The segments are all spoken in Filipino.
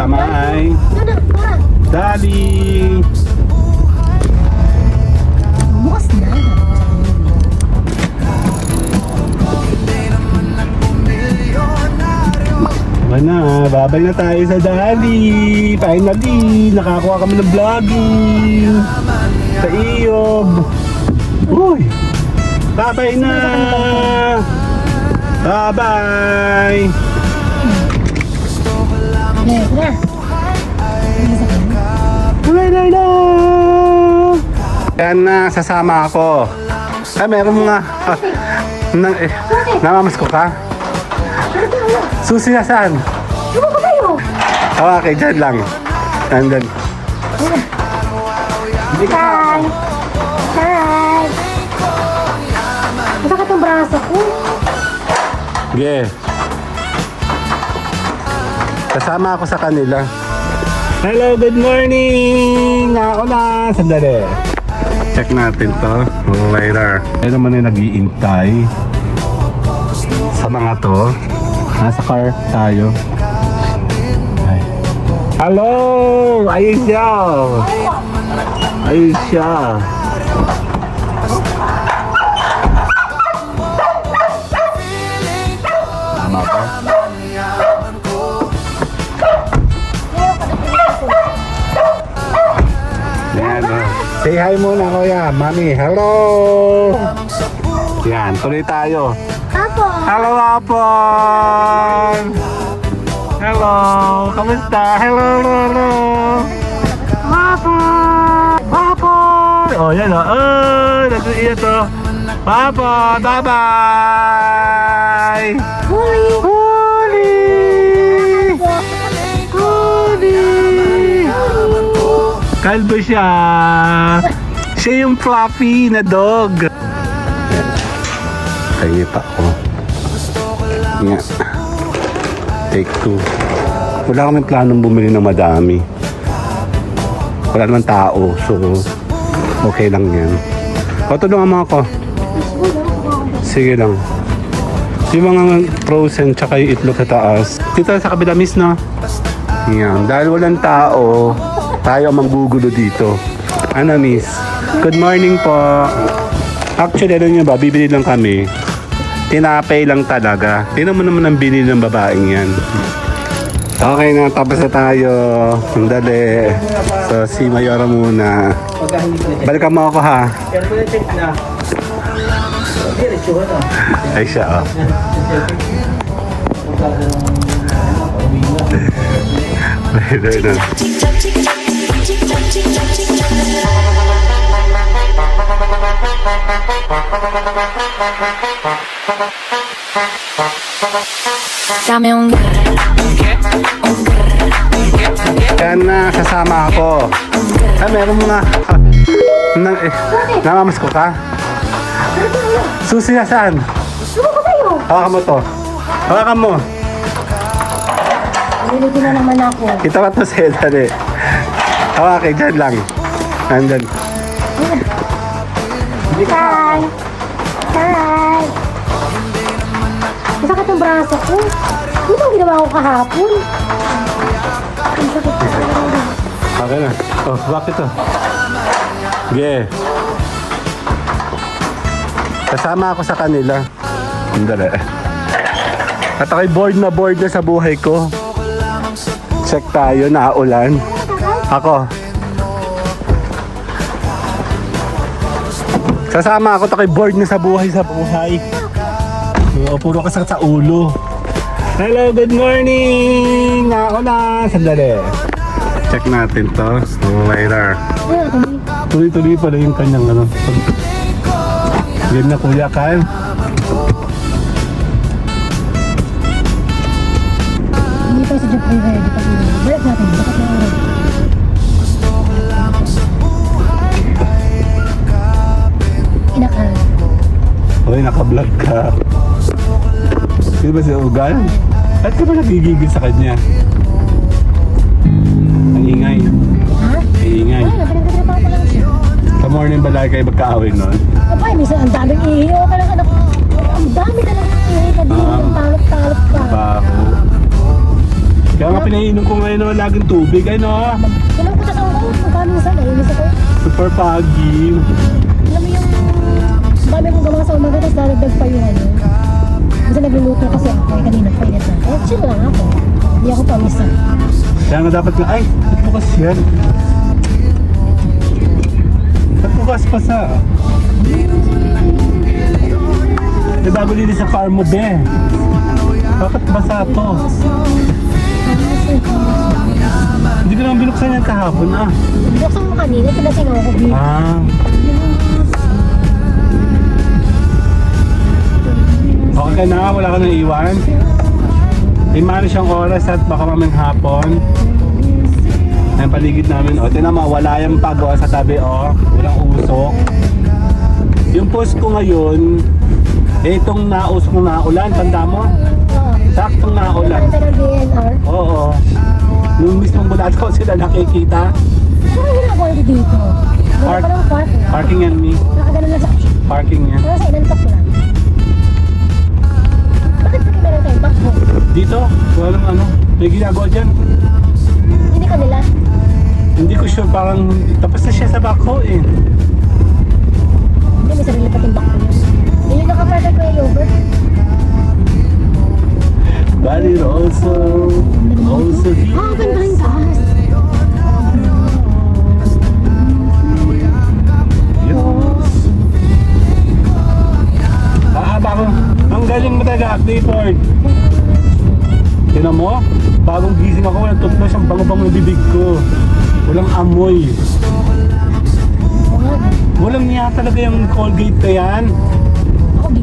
kasama ay Daddy. Bukas na. Mana, babay na tayo sa Daddy. Finally, nakakuha kami ng vlogging sa Iyob. Uy, babay na. Bye-bye. Na. Bye-bye. Yan na, sasama ako. Ay, meron mga... namamas ko ka? Susi na saan? Ano ba kayo? Okay, dyan lang. Nandun. Hi! Hi! Masakit ang braso ko. Yeah. Kasama ako sa kanila. Hello, good morning! Ako na! Sandali. Check natin to later. Ayun naman yung nag-iintay sa mga to. Nasa car tayo. Ay. Hello! Ayun siya! Ayun siya! Tama ba? Yan, oh. Say hi muna, kuya. Mami, hello! Yan, tuloy tayo. Apo! Hello, Apon! Hello! Kamusta? Hello, hello! Apon! Apon! Oh, yan o. Oh, nag-iiyak to. Apon! Bye-bye! Huli! Huli! Huli! Kalbo siya! Siya yung fluffy na dog! Kaya pa ko. Nga. Take 2. Wala kaming planong bumili ng madami. Wala naman tao. So, okay lang yan. O, tulungan mo ako. Sige lang. Yung mga frozen tsaka yung itlog sa taas. Dito sa kabila, miss, no? Yan. Dahil walang tao, tayo ang manggugulo dito. Ano, miss? Good morning po. Actually, ano nyo ba? Bibili lang kami. Tinapay lang talaga. Tingnan mo naman ang binili ng babaeng yan. Okay na, tapos na tayo. Sandali. So, si Mayora muna. Balikan mo ako, ha? Ay, siya, oh. Dame un Yan na, sasama ako. Ay, meron mga... namamas ko ka? Susi na saan? Ano ba kayo? Hawakan mo to. Hawakan mo. Nilito na naman ako. Kita ka to sa'yo, dali. Hawakan, dyan lang. Nandun. Hi! Hi! Masakit ang braso ko. Ano bang ginawa ko kahapon? Ang sakit ko. Okay na. Oh, bakit to? Yeah. Kasama ako sa kanila. Sandali. At ako'y bored na sa buhay ko. Check tayo, naulan. Ako. Sasama ako, ako'y bored na sa buhay. Puro kasakit sa ulo. Hello, good morning! Ako na. Sandali. Check natin to later. Tuloy-tuloy pala yung kanyang ano. Game na kuya, Kyle. Hindi pa sa Japan ready pa rin. Balik natin. Bakit na oras? Inakal. Hoy, naka-vlog ka. Sino ba si Ugal? At ka ba nagigigil sa kanya? Ang ingay. Ha? Ang ingay. Wala, pinagtatrabaho ko lang siya. Sa morning ba lagi kayo magkaawin nun? Abay, minsan ang daming ihiyo ka lang anak. Ang dami talaga ng ihiyo ka din. Talop-talop ka. Baho. Kaya nga pinainom ko ngayon naman laging tubig. Ay no, Alam ko sa ko, magkano minsan eh. Minsan ko, super pagi. alam mo yung dami kong gawa sa umaga, tapos dadagdag pa yung ano. Kasi nagluluto kasi ako eh, kanina pa init na. Eh, chill lang ako. Hindi ako pamisa. Kaya nga dapat nga, ay, ba't bukas yan? Ba't bukas pa sa? Eh, bago din sa car mo, be. Bakit basa to? Hindi ko naman binuksan yan kahapon, ah. Buksan mo kanina, pinasin ako, B. Ah. Okay ka na, wala ka nang iwan. Imano siyang oras at baka mamang hapon. Ang paligid namin, o, tinan mo, wala yung pag sa tabi, o. Walang usok. Yung post ko ngayon, eh, itong naus kong naulan, tanda mo? Oo. Saktong naulan. Kanta ng DNR. Oo. Nung mismong mula daw sila nakikita. Ano yung ginagawa nito dito? Wala Park. pa lang park. Parking yan, me. Nakaganon lang sa... Parking yan. Pero sa inantok lang. Bakit pa meron kayo backho? Dito, walang ano, may ginagawa dyan. Hindi kanila. Hindi ko sure, parang tapos na siya sa backhoe eh. Hindi, may sarili pating backho yun. Yun yung naka-perfect ko yung yogurt. But it also feels Ah, open pa rin taas. bagong, ang galing mo talaga, Clifford. Tinan mo, bagong gising ako, walang toothbrush, ang bango-bango yung bibig ko. Walang amoy. Walang niya talaga yung Colgate na yan. Ako, di.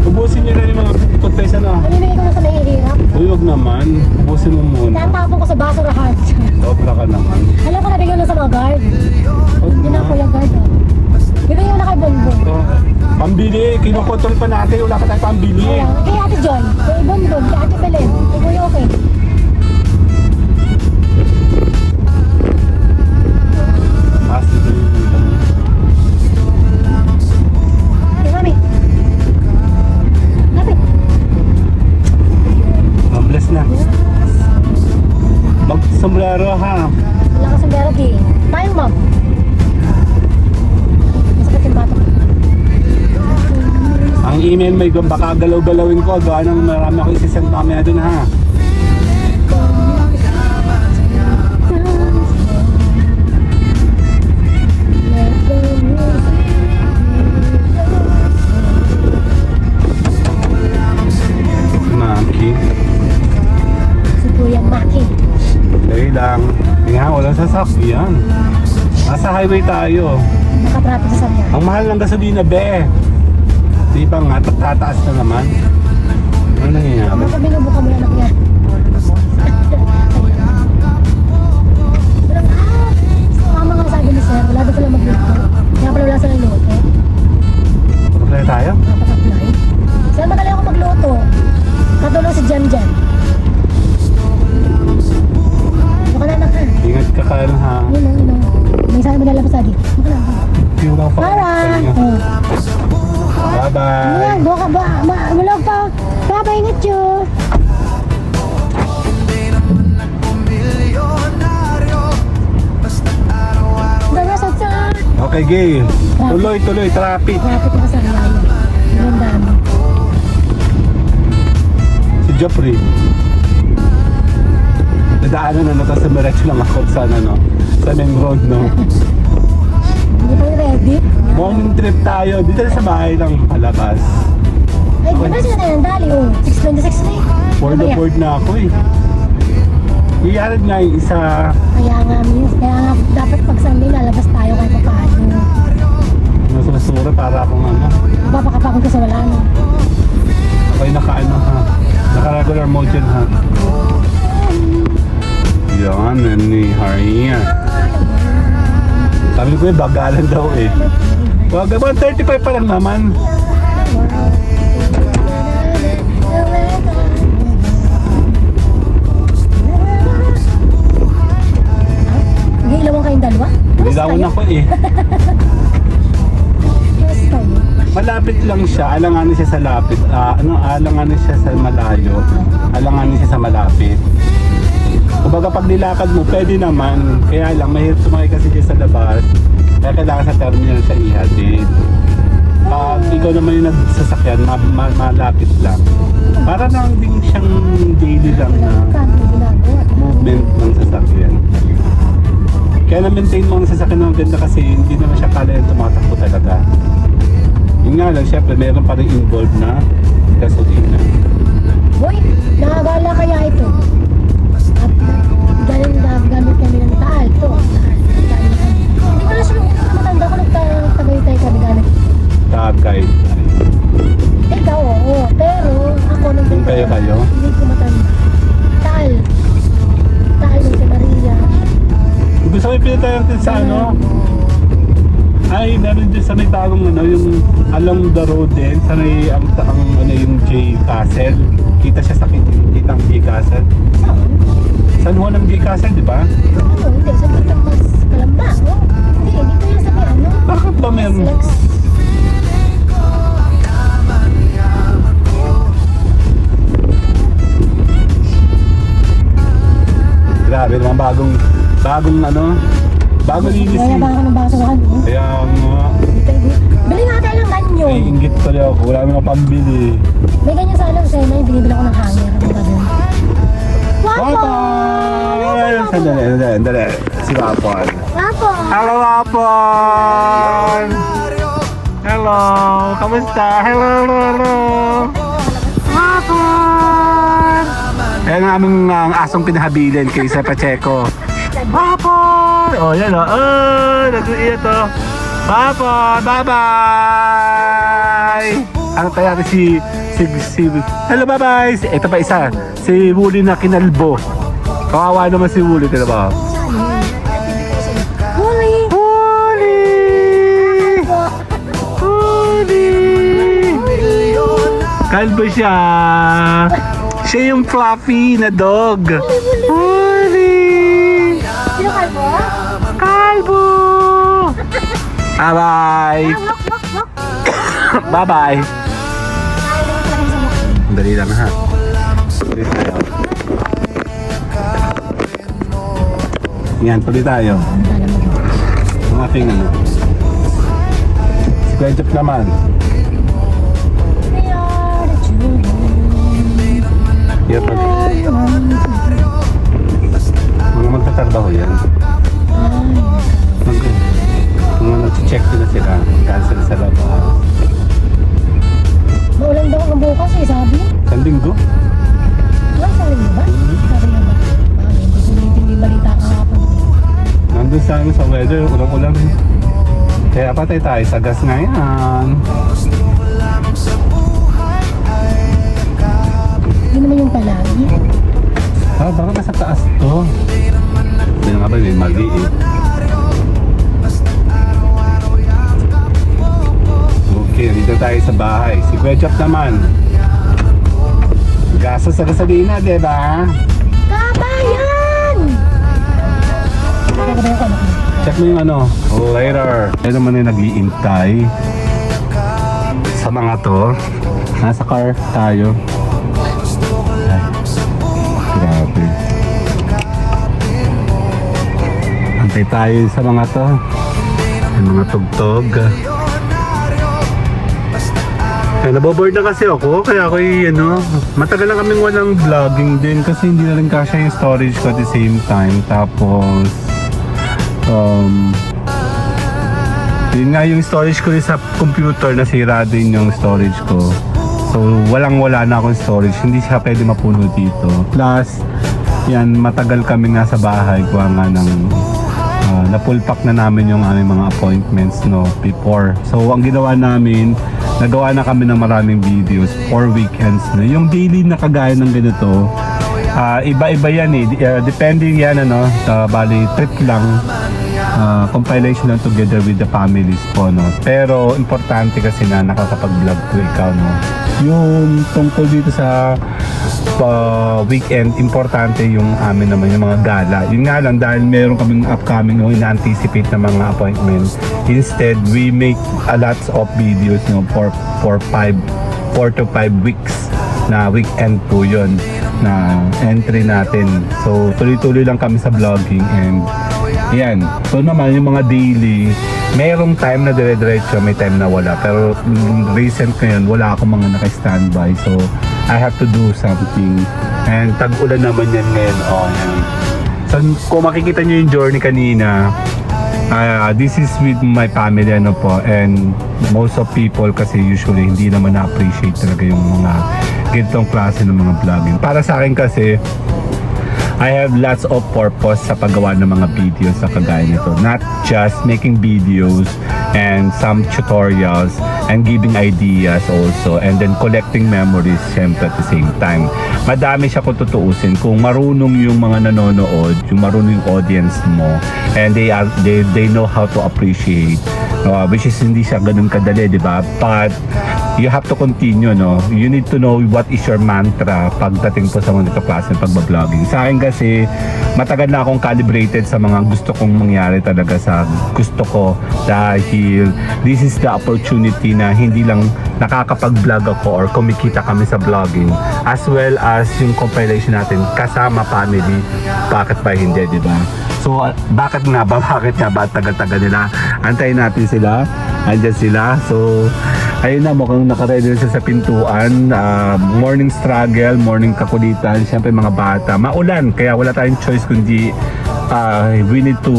Ubusin nyo na yung mga toothpaste ano. Namimili ko na sa nahihirap. Uy, wag naman. Ubusin mo muna. Tatapon ko sa basurahan. Sobra ka naman. Alam ko, nabigyan na sa mga guard. Hindi na ako yung guard. Bigyan yung na kay Bonbon. Pambili, kinukotol pa natin, wala pa tayong pambili. Kaya, kay Ate Joy, kay Bonbon, kay Ate Belen, kay Kuya Okay. Kay Mami. Lapit. Bless na. Mag-sombrero ha. Wala ka sombrero, di. Tayong mom. Masakit yung batok. Ang email may baka galaw-galawin ko, gawa ng marami ako isisend mamaya dun ha. Maki. Si Kuya Maki. Dahil lang. Hindi nga, walang sasakyan. Nasa highway tayo. Nakatrapit sa Sarian. Ang mahal ng gasolina, be. Di ba nga, tataas na naman. Ano nangyayari? Ano ka binubuka mo yung anak niya? Parang, tama nga sabi ni Sir, wala daw pala magluto. Kaya pala wala silang luto. Apply tayo? Dapat apply. Sir, magaling ako magluto. Katulong si Jan Jan. Baka na anak ha. Ingat ka ka ha. Yun o. May sana mo nalabas lagi. Baka na. Yung lang pa. Para! Oh. Bye-bye. Ayan, buka ba? Malog pa. Papa, ingat yun. Okay, game. Tuloy, traffic. Traffic na sa Sarian. Ang dami. Si Joffrey. Nadaanan na nata sa Mirecho lang ako sa ano, sa main road, no? Hindi pa ready. Morning trip tayo. Dito na sa bahay ng palabas. Ay, di ba sila tayo ng dali? Oh, 626 na eh. Board na board na ako eh. Iyarid nga yung isa. Kaya nga, miss. Kaya nga, dapat pag Sunday, lalabas tayo kahit pa paano. Nasa basura para akong ano. Mapapakapagod ka sa wala, no? Ako'y naka-ano ha. Naka-regular mode yun ha. Yan, ni Haria. Sabi ko bagalan daw eh. Wag, 135 pa lang naman. Nag-iilawan kayong dalawa? Nilawan ako eh. Kamusta kayo? malapit lang siya, alanganin siya sa lapit. Alanganin siya sa malayo, alanganin siya sa malapit. Kumbaga pag nilakad mo, pwede naman. Kaya lang, mahirap sumakay kasi siya sa labas. Kaya kailangan sa terminal siya ihatid. Pag ikaw naman yung nagsasakyan, malapit lang. Para lang din siyang daily lang na Kanto ginagawa. movement ng sasakyan. Kaya na-maintain mo ang sasakyan ng ganda kasi hindi naman siya kala yung tumatakbo talaga. Yun nga lang, syempre meron pa rin involved na gasolina. Boy, nakagala kaya ito. At gamit kami ng taal to. Taal na kami. Hindi ko na sure kung matanda ko nagtagaytay kami gamit. Tagay. Ikaw, oo. Pero ako nung Yung kayo? hindi ko matanda. Taal. Taal ng si Maria. Gusto ko ipinita natin sa ano? Ay, meron din sa may tagong ano, yung along the road din, sa may ang ano, yung J Castle. Kita siya sa kitang J Castle. Saan? San Juan ng J Castle, di ba? Ano? Hindi. Sa Batang Mas Kalamba. Oh. Hindi. Dito yan sa may ano. Bakit ba meron? Lex. Grabe naman, bagong linis Kaya eh. ba ako ng basurahan? Oh. Kaya nga, Bili nga tayo ng ganyo. ay inggit pala ako, wala naman pambili. May ganyan sa alam sa'yo na yung binibili ko ng hanger. Ano ba doon? Wapo! Sandali. Si Wapon. Wapo! Hello, Wapon! Hello! Kamusta? Hello! Wapon! Ayan ang aming asong pinahabilin kay Sir Pacheco. Wapon! Oh, yan o. Oh, nag-iiya to. Wapon! Bye-bye! Ano tayo si hello, bye-bye! Ito pa isa. Si Wooly na kinalbo. Kawawa naman si Wooly. Tira ba? Huli! Kalbo siya. Siya yung fluffy na dog. Huli! Sino kalbo? Kalbo! Bye-bye! Wak, wak, wak. Bye-bye! Ayaw ko talaga sa mukha. Dali lang ha. Tuloy tayo. Yan, tuloy tayo. Ang ating ano. Si Kuya Jeff naman. We are the children. Yan pag mga magtatrabaho yan. Mga nag-check na sila. Cancel sa labas. Maulan daw ang bukas eh, sabi. Sa linggo? Wala sa rin ba? Sabi nga ba? Hindi ko hindi balita kahapon. Nandun sa amin sa weather, ulang-ulang. Kaya patay tayo sa gas ngayon. Hindi naman yung palagi. Baka nasa taas to. Hindi na nga ba, may maliit. Okay, dito tayo sa bahay. Si Kuya Jeff naman. Gastos sa gasolina, di ba? Kabayan! Nagkakabayan ko, anak mo. Check mo yung ano, later. Ayun naman yung nag-iintay sa mga to. Nasa car tayo. Ay, grabe. Antay tayo sa mga to. Yung mga tugtog. Kaya naboboard na kasi ako, kaya ako matagal na kaming walang vlogging din kasi hindi na rin kasya yung storage ko at the same time. Tapos, yun nga yung storage ko rin sa computer, nasira din yung storage ko. So, wala na akong storage, hindi siya pwede mapuno dito. Plus, yan, matagal kami nga sa bahay, kuha nga ng na-pullpack na namin yung aming mga appointments before. So, ang ginawa namin, nagawa na kami ng maraming videos for weekends na. Yung daily na kagaya ng ganito, iba-iba yan eh. Depending yan bali trip lang. Compilation lang together with the families po, no? Pero importante kasi na nakakapag-vlog ko ikaw, no? Yung tungkol dito sa weekend, importante yung amin naman yung mga gala. Yun nga lang, dahil meron kaming upcoming o ina-anticipate na mga appointments, instead we make a lots of videos, no, for 4 to 5 weeks na weekend po yun na entry natin. So tuloy-tuloy lang kami sa vlogging, and yan. So naman yung mga daily, merong time na dire-diretso, may time na wala. Pero recent ngayon, wala akong mga naka-standby. So I have to do something. And tag-ulan naman yan ngayon. Oh, yan. So kung makikita nyo yung journey kanina, this is with my family, ano po. And most of people kasi usually hindi naman na-appreciate talaga yung mga ganitong klase ng mga vlogging. Para sa akin kasi, I have lots of purpose sa paggawa ng mga videos sa kagaya nito. Not just making videos and some tutorials and giving ideas also, and then collecting memories syempre at the same time. Madami siya kung tutuusin. Kung marunong yung mga nanonood, yung marunong yung audience mo, and they know how to appreciate, which is hindi siya ganun kadali, di ba? But you have to continue, no? You need to know what is your mantra pagdating po sa mga klase ng pagbabloging. Sa akin kasi, matagal na akong calibrated sa mga gusto kong mangyari talaga sa gusto ko, dahil this is the opportunity na hindi lang nakakapag-vlog ako or kumikita kami sa vlogging, as well as yung compilation natin kasama family. Bakit ba hindi, di ba? So, bakit nga ba? Bakit nga ba? Tagal-tagal nila. Antayin natin sila. Andyan sila. So, ayun na, mukhang nakaready na sa pintuan. Morning struggle, morning kakulitan. Siyempre mga bata. Maulan, kaya wala tayong choice kundi we need to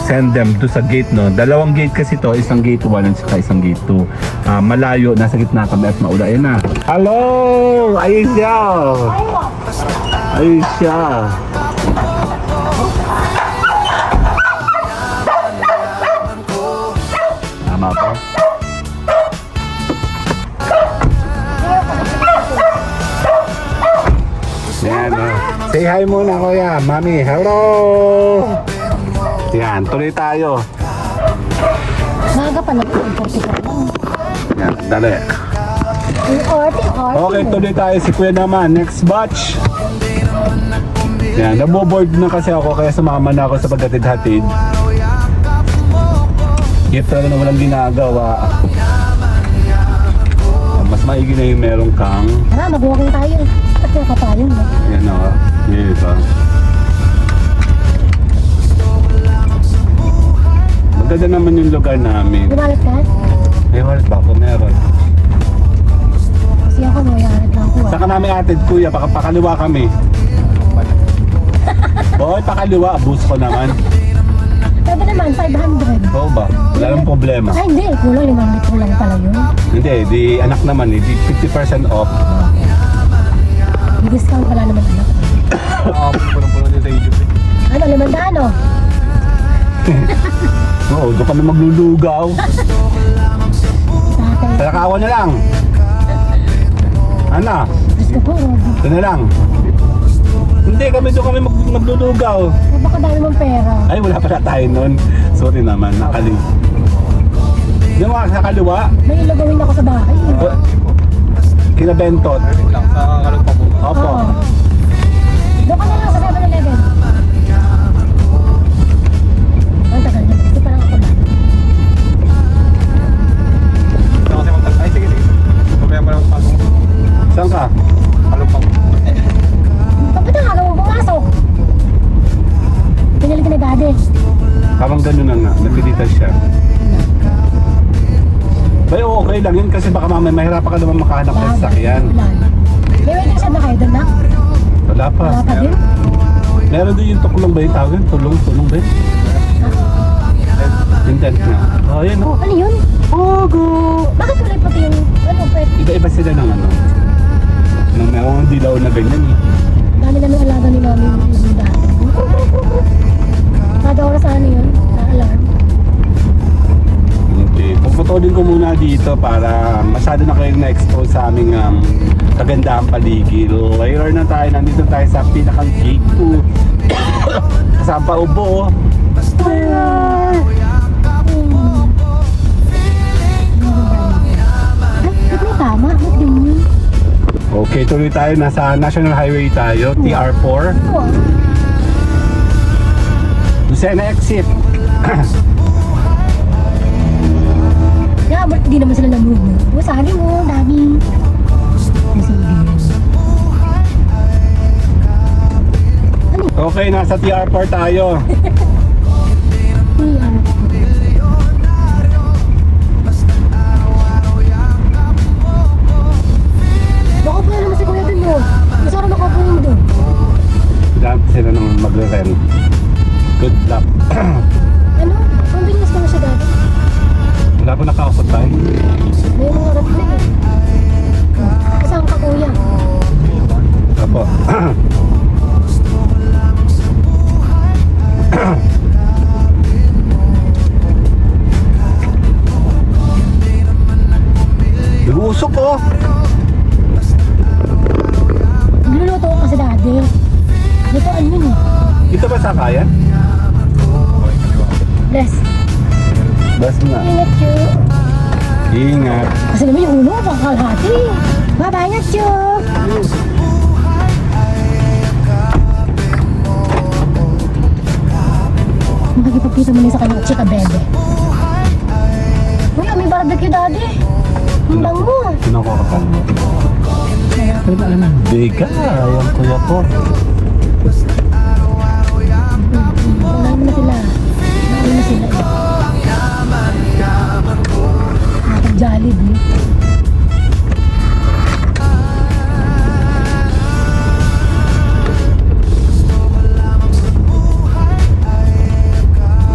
send them to sa gate, no? Dalawang gate kasi to, isang gate 1 at saka isang gate 2. Malayo, nasa gitna kami at maulan. Ayun na. Hello! Ayun siya! Ayun siya! Tama po. Yan, say hi muna, kuya. Mami, hello! Yan, tuloy tayo. Maga pa lang. Yan, dali. Okay, tuloy tayo. Si kuya naman. Next batch. Yan, naboboard na kasi ako, kaya sumama na ako sa paghatid-hatid. Gift talaga na walang ginagawa. Mas maigi na yung meron kang. Tara, mag-walking tayo. Kasi nakatayon. Yan o. Yan ito. Maganda naman yung lugar namin. Lumalat ka? May wallet ba ako? Meron. Kasi ako, mayayarat lang ko. Saan ka namin atid, kuya? Pakaliwa kami. Boy, pakaliwa. Bus ko naman. Sabi naman, 500. Oo ba? Wala namang problema. Ay, hindi. Kulang, 5 litro lang pala yun. Hindi, di anak naman eh. Di 50% off. May discount pala naman anak. Punong-puno din sa Egypt. Ano, 500 oh? Oo, doon kami maglulugaw. Tatay. Talakawan na lang. Ana, Gusto ko, Robby. ito na lang. Hindi, doon kami maglulugaw. Baka dami mong pera. Ay, wala pala tayo nun. Sorry naman, nakaliwa. Yung mga sa kaliwa, May ilagawin ako sa bahay. kinabentot. Lang sa kalugpa po. Opo. Oo. Doon ka na lang sa 7-Eleven. Ang tagal niya. Kasi parang ako lang. Kasi ay, sige. Mamaya mo lang pasok. Saan ka? Kalugpa po. Bakit ang alam mo pumasok? Pinili ka na dati. Parang ganun na nga, napilitan siya. Bay, okay lang yun kasi baka mamaya mahirapan ka naman makahanap ng sasakyan. May waiting shed na kayo doon na? Wala pa. Wala pa din? Meron din yung tuklong ba yung tawag? Tulong ba yun? Intent nga. Oh, yun oh. Ano yun? Pogo! Bakit kulay pati yung ano, pwede? Iba-iba sila ng ano. Nang merong dilaw na ganyan eh. Dami na nung alaga ni mami yung dati. Kada oras ano yun? Sa alarm. Okay. Puputulin ko muna dito para masyado na kayong na-expose sa aming kagandahang paligid. So, ayun na tayo. Nandito tayo sa pinakang gate 2. Kasama pa ubo. Ba't may tama? Ba't ganyan? Okay, tuloy tayo. Nasa National Highway tayo, TR4. Oo. Lucena exit. Kaya ba't di naman sila nag-move? O, sali mo, daming. Sige. Okay, nasa TR4 tayo. PR. Baka po naman si Kuya dun mo. Gusto ko nakapo yun dun. Dapat sila nang magre-rent. Good luck. Ano? Ang bilis naman siya dati. Wala po nakausap tayo. May mga reflect eh. Kasama ka kuya. Apo. Nag-uusok ko. Nagluluto ko kasi dati. Dito ano yun eh. Ito ba sakayan? Bless. Bas na. Ingat you. Ingat. Kasi naman yung ulo, pang kalahati. Bye-bye, ingat you. Makikipagkita mo na sa kanyang chika bebe. Kuya, may barbecue dati. Ang bang mo. Kinakakapan mo. Biga. Yung kuya ko. Unahin mo na sila. Unahin mo sila eh. Nakapag-Jollibee.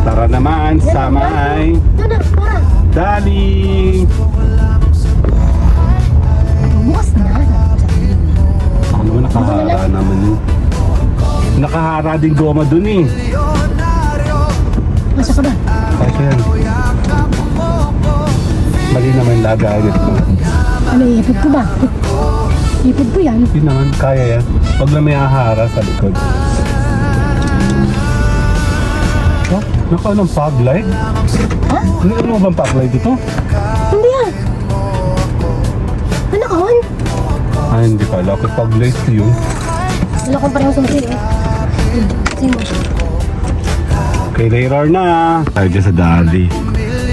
Tara naman sa may Doon na, tara. Dali. Bukas na. Sabi ko sa iyo. Ako naman nakahara naman yun. Nakahara din goma dun eh. Masya ka ba? Kasi yan. Mali naman lagayan ko. Ano, ipid ko ba? Ipid ko yan. Hindi naman, kaya yan. Huwag na may ahara sa likod. Oh, naka ng fog light? Ha? Ano bang fog light ito? Hindi yan. Ano ka on? Ah, hindi pala. Kasi fog light yun. Wala kong parehong susi eh. Sino? Okay, later na. Tayo dyan sa Dali.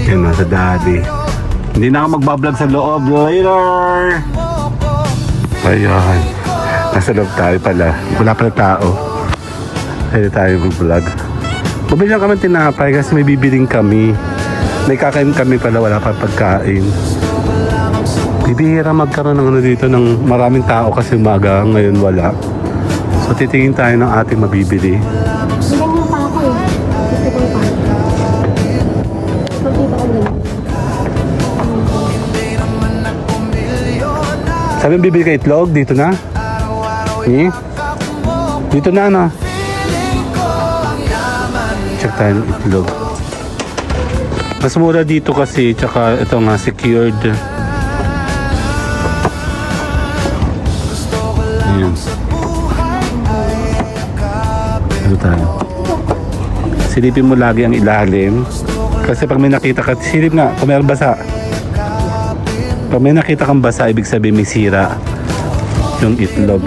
Yan na, sa Dali. Hindi na ako magbablog sa loob. Later! Ayan. Nasa loob tayo pala. Wala pala tao. Pwede tayo mag-vlog. Bumili lang kami tinapay kasi may bibiling kami. May kakain kami pala, wala pa pagkain. Bibihira magkaroon ng ano dito ng maraming tao kasi umaga, ngayon wala. So titingin tayo ng ating mabibili. Ganyan yung pa ako eh. Gusto ko yung pa. Pagkita ko ganyan. Sabi mo bibili ka itlog, dito na? Dito na ano? Check tayo ng itlog. Mas mura dito kasi, tsaka ito nga secured. Ayan. Ito tayo. Silipin mo lagi ang ilalim. Kasi pag may nakita ka, silip nga, kung meron basa. Pag may nakita kang basa, ibig sabihin may sira yung itlog.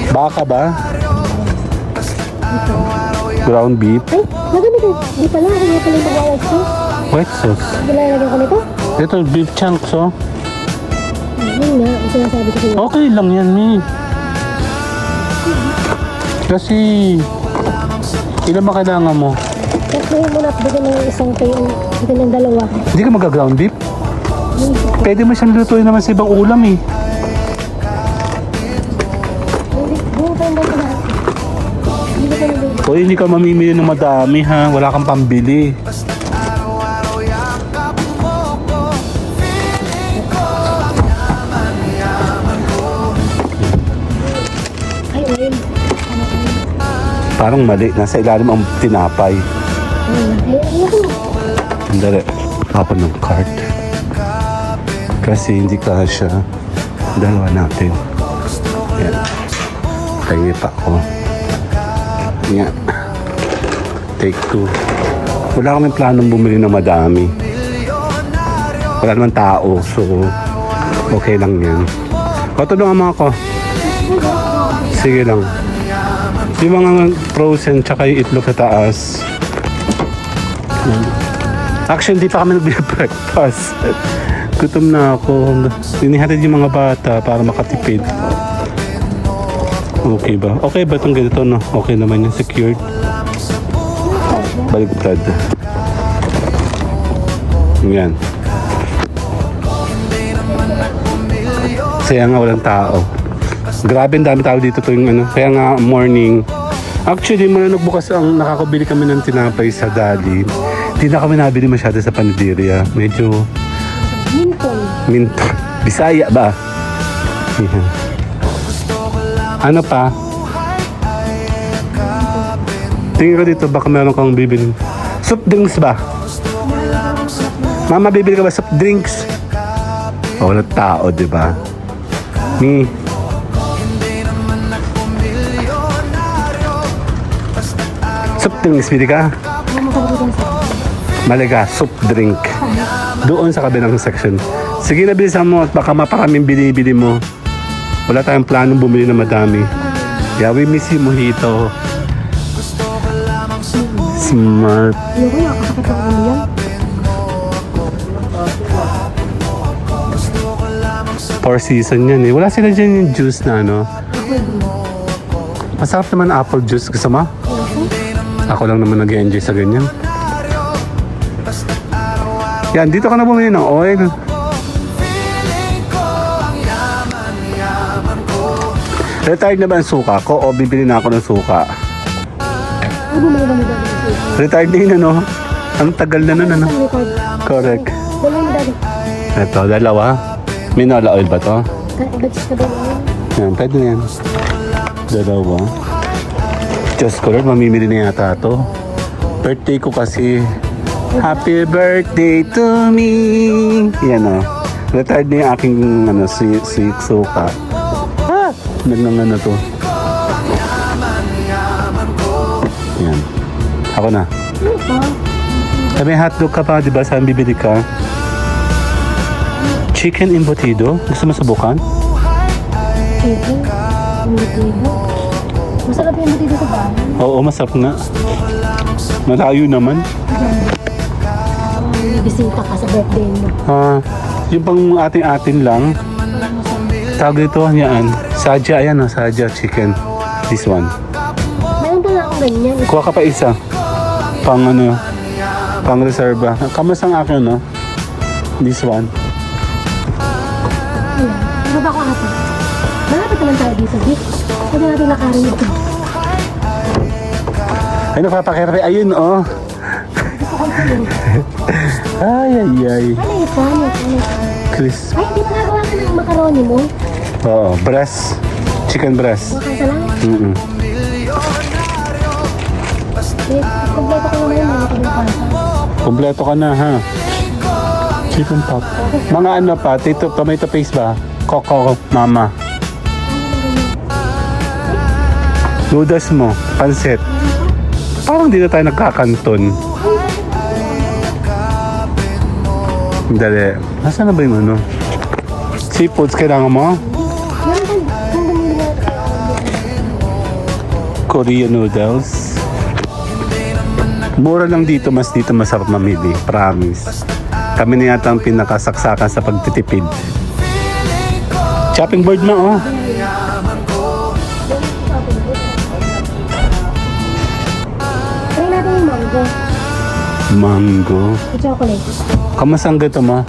Baka ba? Ground beef. Ay, nagamit eh. Di pala, hindi pala yung mag-white sauce. White sauce. Nilalagyan ko nito. Ito, beef chunks, oh. Yun nga, ang sinasabi ko sa'yo. Okay lang yan, Mi. Kasi, ilan ba kailangan mo? Tatlohin mo na at bigyan ng isang tayo. Bigyan ng dalawa. Hindi ka mag-ground beef? Yung isa ko. Pwede mo siyang lutuin naman sa ibang ulam, eh. Buong pa yung dalawa lahat. Hindi ko pa nabigyan. O, hindi ka mamimili ng madami, ha? Wala kang pambili. Ay, oil. Ano oil? Parang mali. Nasa ilalim ang tinapay. Ay, ayoko. Sandali. Tapon ng cart. Kasi hindi kasya. Dalawa natin. Yan. Kaya pa ako. Yan. Take 2. Wala kaming planong bumili ng madami. Wala naman tao. So, okay lang yan. Patulungan mo ako. Sige lang. Yung mga frozen tsaka yung itlog sa taas. Actually, hindi pa kami nag-breakfast. Gutom na ako. Inihatid yung mga bata para makatipid. Okay ba? Okay ba itong ganito, no? Okay naman yung secured. Baligtad. Yan. Kaya nga walang tao. Grabe ang dami tao dito tuwing ano. Kaya nga morning. Actually, muna nagbukas ang nakakabili kami ng tinapay sa Dali. Hindi na kami nabili masyado sa Panaderia. Medyo minto. Bisaya ba? Yan. Ano pa? Tingin ko dito baka meron kang bibili. Soft drinks ba? Mama, bibili ka ba soft drinks? Oh, wala tao, di ba? Ni. Soft drinks, bili ka? Malaga, soft drink. Doon sa kabilang section. Sige na, bilisan mo at baka maparaming bili-bili mo. Wala tayong planong bumili na madami. Yeah, we miss you, Mojito. Smart. Ayoko na, kakakit ang ulo yan. Four season yan eh. Wala sila dyan yung juice na ano. Masarap naman apple juice. Gusto mo? Ako lang naman nag-enjoy sa ganyan. Yan, dito ka na bumili ng oil. Retired na ba ang suka ko o bibili na ako ng suka? Ano bumili ba nila dito? Retired na yun ano? Ang tagal na nun ano? Correct. Dala yung daddy. Ito, dalawa. Minola oil ba to? Bagis ka ba yun? Yan, pwede na yan. Dalawa. Diyos ko Lord, mamimili na yata to. Birthday ko kasi. Happy birthday to me. Yan o. Retired na yung aking ano, si suka. Ah! Nagnangan na to. Yan. Ako na. May hotdog ka pa, di ba? Saan bibili ka? Chicken embutido? Gusto mo subukan? Chicken. Embutido. Masarap yung embutido sa bahay. Oo, masarap nga. Malayo naman. May bisita ka sa birthday mo. Yung pang ating-atin lang. Tawag dito, yan. Sadya, ayan o, Sadya chicken. This one. Mayroon pa na akong ganyan. Kuha ka pa isa. Pang ano, pang reserva. Kamas ang akin, no? This one. Ano ba ako ata? Malapit naman tayo dito, Vic. Pwede natin lakarin ito. Ay, napapakirari. Ayun, oh. Gusto ko yun. Ay, ay, ay. Ano ito? Ano ito? Chris. Ay, hindi pa nagawa ka ng macaroni mo. Oo, breast. Chicken breast. Baka ka lang. Mm-mm. Eh, kompleto ko naman yun. Hindi ko din pasa. Kompleto ka na, ha? Chicken pop. Mga ano pa, tomato paste ba? Coco, mama. Noodles mo, pansit. Parang hindi na tayo nagkakanton. Dali. Nasaan na ba yung ano? Seafoods kailangan mo? Korean noodles. Mura lang dito, mas dito masarap mamili. Promise. Kami na yata ang pinakasaksakan sa pagtitipid. Chopping board na, oh. Try natin yung mango. Mango. Yung chocolate. Kamasang gato, ma?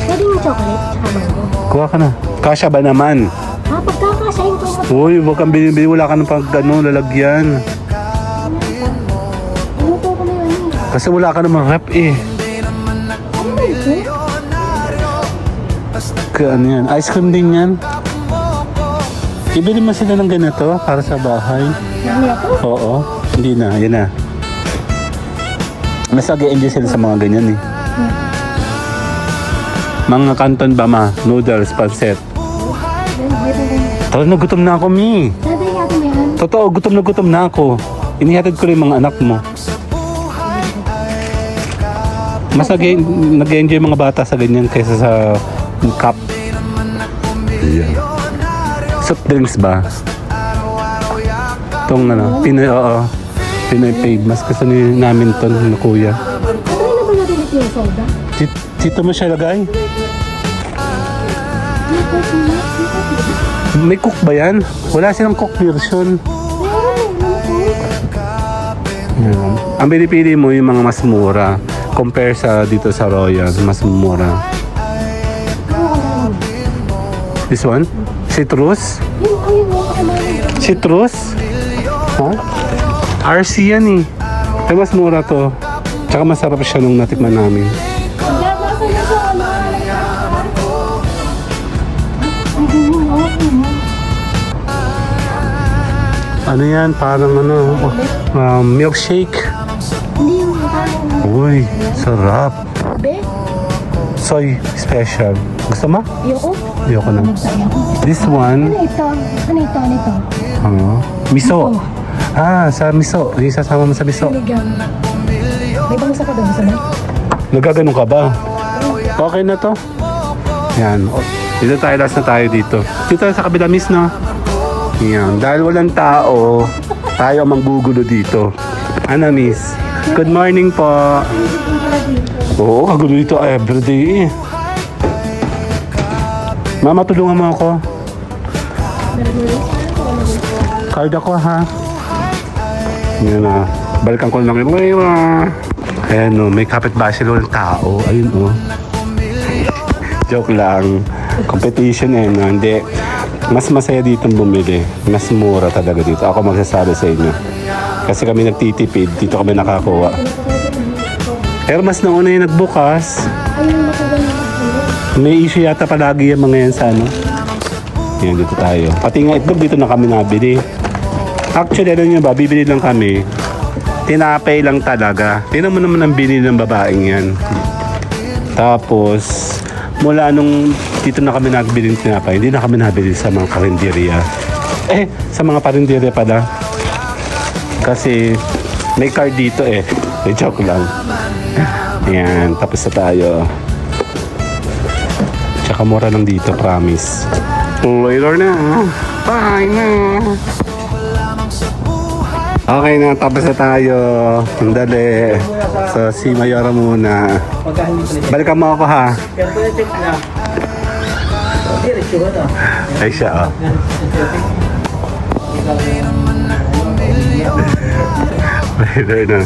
Pwede yung chocolate tsaka mango. Kuha ka na. Kasya ba naman? Pagkakasayin ko. Uy, huwag kang binibili. Wala ka ng pag ano, lalagyan. Luto ko na yun. Kasi wala ka namang rep eh. Ano ba ito? Ano yan? Ice cream din yan. Ibili mo sila ng ganito para sa bahay. Ano ito? Oo. Hindi na. Yan na. Mas nag-enjoy sila sa mga ganyan eh. Mga kanton ba ma? Noodles, pancet. Tara na, gutom na ako, Mi. Daday natin mo yan. Totoo, gutom na ako. Inihatid ko rin mga anak mo. Mas nag-enjoy mga bata sa ganyan kaysa sa cup. Carinderia. Soft drinks ba? Itong ano, Pinoy, oo. Pinoy Famous. Gusto namin to na kuya. Ano na ba natin ito yung soda? Dito mo siya lagay? May cook ba yan? Wala silang cook version. Yan. Ang pinipili mo yung mga mas mura. Compare sa dito sa Royal, mas mura. This one? Citrus? Citrus? Ha? RC yan eh. Ay, mas mura to. Tsaka masarap siya nung natikman namin. Ano yan? Parang ano, milkshake. Hindi yung parang Uy, sarap. be. Soy special. Gusto mo? Ayoko. Ayoko na. Magsaya ko. This one, Ano ito? Ano ito? Ano ito? miso. Ah, sa miso. Isasama mo sa miso. Sinigang. May bangsa ka doon, sana? Nagaganon ka ba? Okay na to. Yan. Dito tayo, last na tayo dito. Dito sa kabila, miss, no? Yan. Dahil walang tao, tayo ang manggugulo dito. Ano, miss? Good morning po. Oo, kagulo dito everyday eh. Mama, tulungan mo ako. Card ako, ha? Yan na. Balikan ko lang yung ayan, no, may kapitbahay ng tao. Ayun, oh. Joke lang. Competition eh, no? Hindi. Mas masaya dito bumili. Mas mura talaga dito. Ako magsasabi sa inyo. Kasi kami nagtitipid. Dito kami nakakuha. Pero mas nauna yung nagbukas. Ayun, matagal na ako. May issue yata palagi yung mga yan sa ano. Yan, dito tayo. Pati nga itlog dito na kami nabili. Actually, ano nyo ba? Bibili lang kami. Tinapay lang talaga. Tingnan mo naman ang binili ng babaeng yan. Tapos, mula nung dito na kami nagbili ng tinapay, hindi na kami nabili sa mga karinderya. Sa mga parinderya pala. Kasi may card dito eh. Joke lang. Yan, tapos na tayo. Tsaka mura lang dito, promise. Later na. Bye na. Okay na, tapos na tayo. Ang dali. So, si Mayora muna. Balikan mo ako, ha? Ay siya, oh. Later na.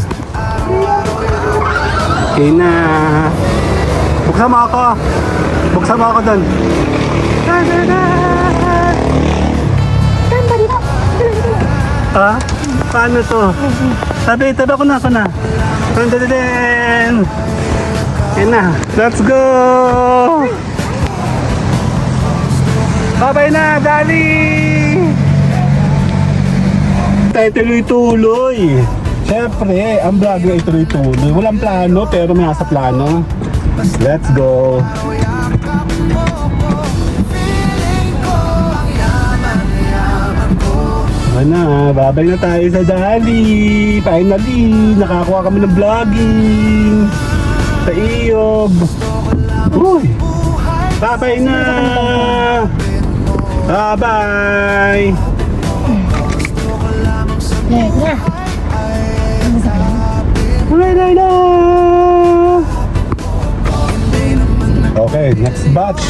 Okay na. Buksan mo ako. Buksan mo ako doon. Ha? Paano to? Tabi ako na. Tandadadin! Yan na. Let's go! Babay na, Dali! Tayo tuloy-tuloy. Siyempre, ang vlog ay tuloy-tuloy. Walang plano, pero may nasa plano. Let's go! Na, babay na tayo sa Dali. Finally, nakakuha kami ng vlogging sa Iyog. Uy, babay na. Bye-bye. Na. Ano sa kanya? Bye-bye. Okay, next batch.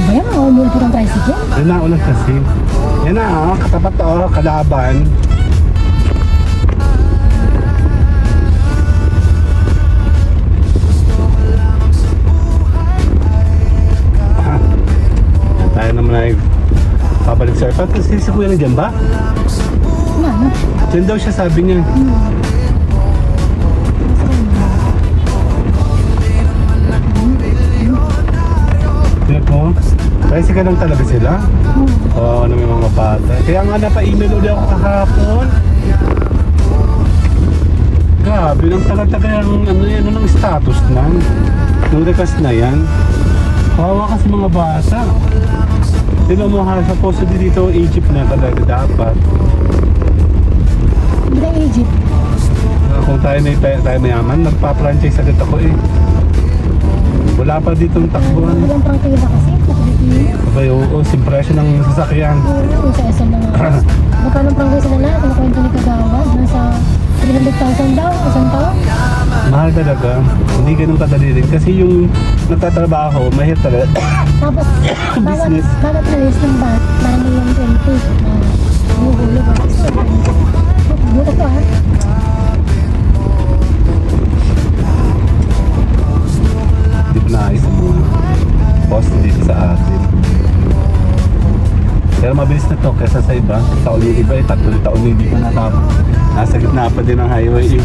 Ayan, umul po ng tricycle. Yan na, ulit kasi. Yan na, oh, katapat to, kalaban. Tayo naman ay babalik sa airport. Kasi si Kuya na dyan ba? Wala na. Dyan daw siya, sabi niya. Tingnan mo. Tricycle lang talaga sila. Oo, ano may mga bata. Kaya nga napa-email ulit ako kahapon. Grabe lang talaga yung ano yan, anong status lang. Nung request na yan. Kawawa kasi mga bata. Tingnan mo ha, supposedly dito Egypt na talaga dapat. Hindi na Egypt. Kung tayo mayaman, magpa-franchise agad ako eh. Wala pa ditong takbuhan. Walang prangkila kasi. Nakabiti. Abay, oo, simpresyon ng sasakyan. Oo, sa SM na nga. Magkano prangkila sila lahat? Ang kwento ni Kagawad. Nasa 300,000 daw. Isang taon. Mahal talaga. Hindi ganun kadali rin. Kasi yung nagtatrabaho, mahirap talaga. Tapos, Business. bawat alis ng bat, parang may yung 20 na huhuli ba? Buta to ha. Hindi ko naayos ang mga post dito sa atin. Pero mabilis na to kesa sa iba. Taon yung iba eh, 3 taon na hindi pa natapos. Nasa gitna pa din ng highway eh.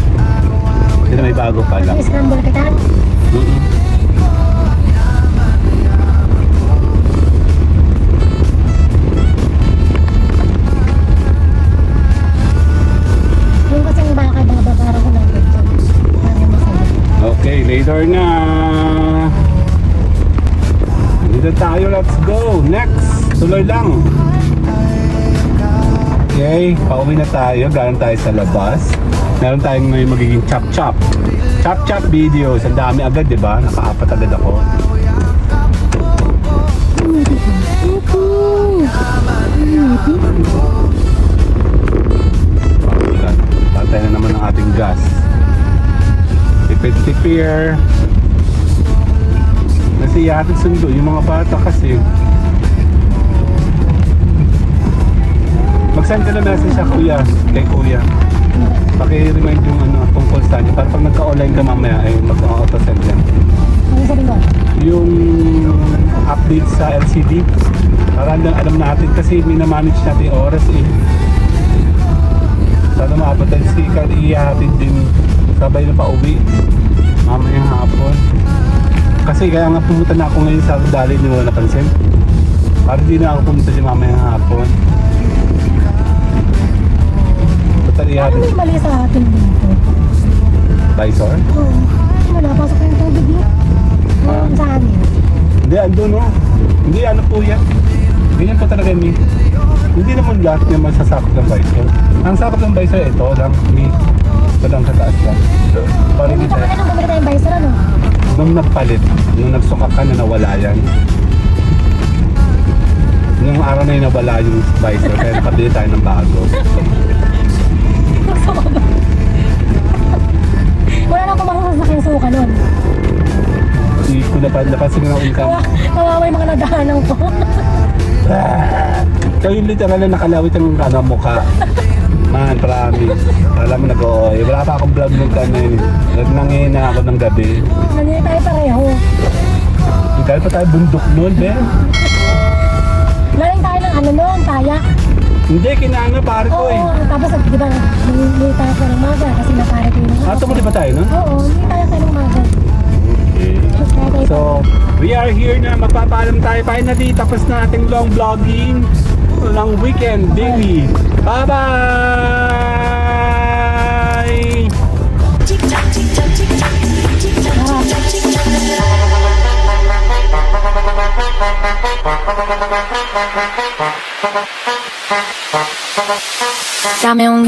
Hindi na may bago pa lang. I-scramble kita. Yung kasing baka, bababara ko lang dito. Para masaya. Okay, later na. Dito tayo, let's go. Next, tuloy lang. Okay, pauwi na tayo. Galing tayo sa labas. Meron tayong may magiging chop-chop. Chop-chop videos. Ang dami agad, di ba? Nakaapat agad ako. Pantay na naman ang ating gas. Tipid-tipir. Kasi yatin sundo yung mga bata kasi. Mag-send ka na message sa kuya, kay kuya. Paki-remind yung tungkol sa kanya. Para pag nagka-online ka mamaya ay mag-auto-send yan. Ano sabi ko? Yung update sa LCD. Para alam natin kasi minamanage natin yung oras eh. Sana maapatal si Kat, ihahatid din sabay na pauwi mamayang hapon. Kasi kaya nga pumunta na ako ngayon sa dali niyo wala napansin. Para di na ako pumunta si mamayang hapon. Total Ano ihahatid. may mali sa atin dito? Visor? Oo. Wala, pasok ko yung tubig niya. Yung sa amin. Hindi, andun no. Hindi, ano po yan. Ganyan po talaga mi. Hindi naman lahat niya masasakot ng visor. Ang sakot ng visor, ito lang. Ito lang sa taas lang. Parang Hindi dito. pa kayo nung bumili tayong visor, ano? Nung nagpalit, nung nagsuka ka na nawala yan. Nung araw na yun nawala yung visor, kaya nakabili tayo ng bago. Wala nang kumakasasakyan suka nun. Hindi ko napansin na ulit ka. Kawawa yung mga nadahanan ko. Kayo literal na nakalawit ang mukha. Man, promise. Alam mo nag-ooy. Wala pa akong vlog nung kanin. Nangihina ako ng gabi. Nangyay tayo pareho. Dahil pa tayo bundok noon, Ben. Laling tayo ng ano nun, tayak. Hindi, kinano pare ko eh. Oo, tapos di ba, hindi tayo tayo ng maga kasi napare ko yung Ah, tumuli ba tayo nun? Oo, hindi tayo tayo ng maga. Okay. So, we are here na magpapaalam tayo. Finally, tapos na ating long vlogging ng weekend daily. Bye-bye! Dame un